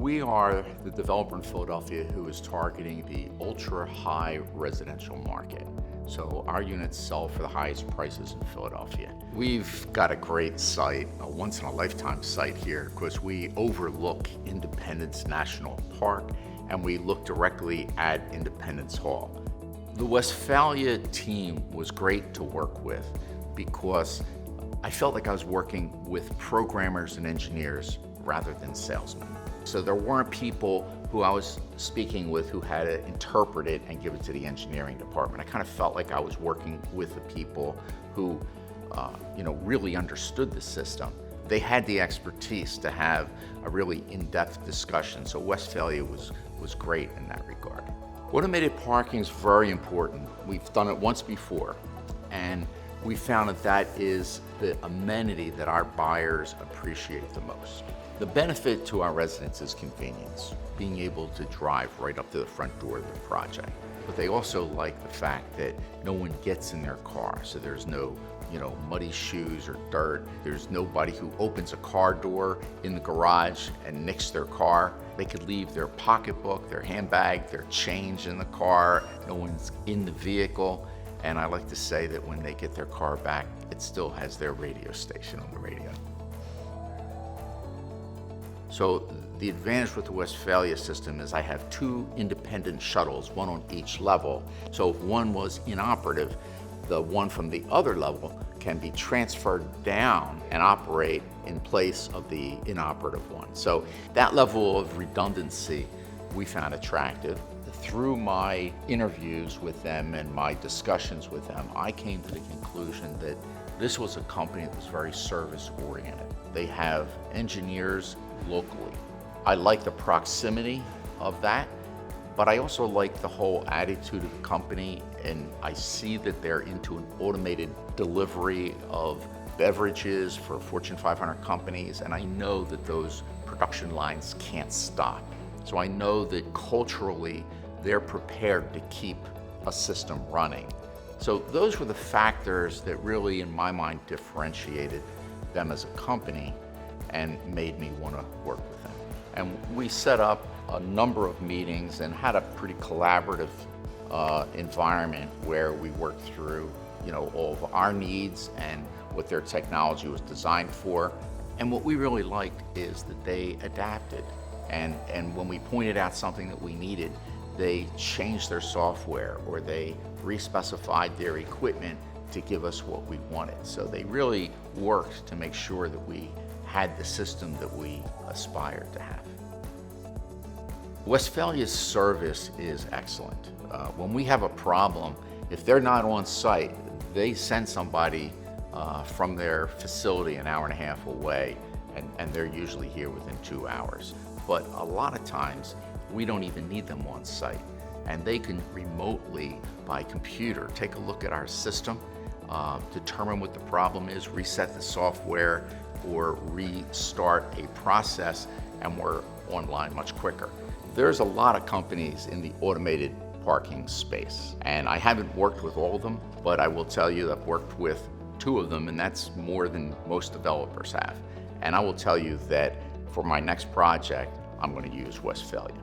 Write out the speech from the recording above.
We are the developer in Philadelphia who is targeting the ultra-high residential market. So our units sell for the highest prices in Philadelphia. We've got a great site, a once-in-a-lifetime site here, because we overlook Independence National Park and we look directly at Independence Hall. The Westfalia team was great to work with because I felt like I was working with programmers and engineers rather than salesmen. So there weren't people who I was speaking with who had to interpret it and give it to the engineering department. I kind of felt like I was working with the people who really understood the system. They had the expertise to have a really in-depth discussion, so Westfalia was great in that regard. Automated parking is very important. We've done it once before, and we found that is the amenity that our buyers appreciate the most. The benefit to our residents is convenience, being able to drive right up to the front door of the project. But they also like the fact that no one gets in their car, so there's no muddy shoes or dirt. There's nobody who opens a car door in the garage and nicks their car. They could leave their pocketbook, their handbag, their change in the car. No one's in the vehicle. And I like to say that when they get their car back, it still has their radio station on the radio. So the advantage with the Westfalia system is I have two independent shuttles, one on each level. So if one was inoperative, the one from the other level can be transferred down and operate in place of the inoperative one. So that level of redundancy we found attractive. Through my interviews with them and my discussions with them, I came to the conclusion that this was a company that was very service-oriented. They have engineers locally. I like the proximity of that, but I also like the whole attitude of the company, and I see that they're into an automated delivery of beverages for Fortune 500 companies, and I know that those production lines can't stop. So I know that culturally, they're prepared to keep a system running. So those were the factors that really, in my mind, differentiated them as a company and made me want to work with them. And we set up a number of meetings and had a pretty collaborative environment where we worked through all of our needs and what their technology was designed for. And what we really liked is that they adapted. And when we pointed out something that we needed, they changed their software or they respecified their equipment to give us what we wanted. So they really worked to make sure that we had the system that we aspired to have. Westfalia's service is excellent. When we have a problem, if they're not on site, they send somebody from their facility an hour and a half away, and they're usually here within 2 hours. But a lot of times, we don't even need them on site, and they can remotely, by computer, take a look at our system, determine what the problem is, reset the software, or restart a process, and we're online much quicker. There's a lot of companies in the automated parking space, and I haven't worked with all of them, but I will tell you that I've worked with 2 of them, and that's more than most developers have. And I will tell you that for my next project, I'm going to use Westfalia.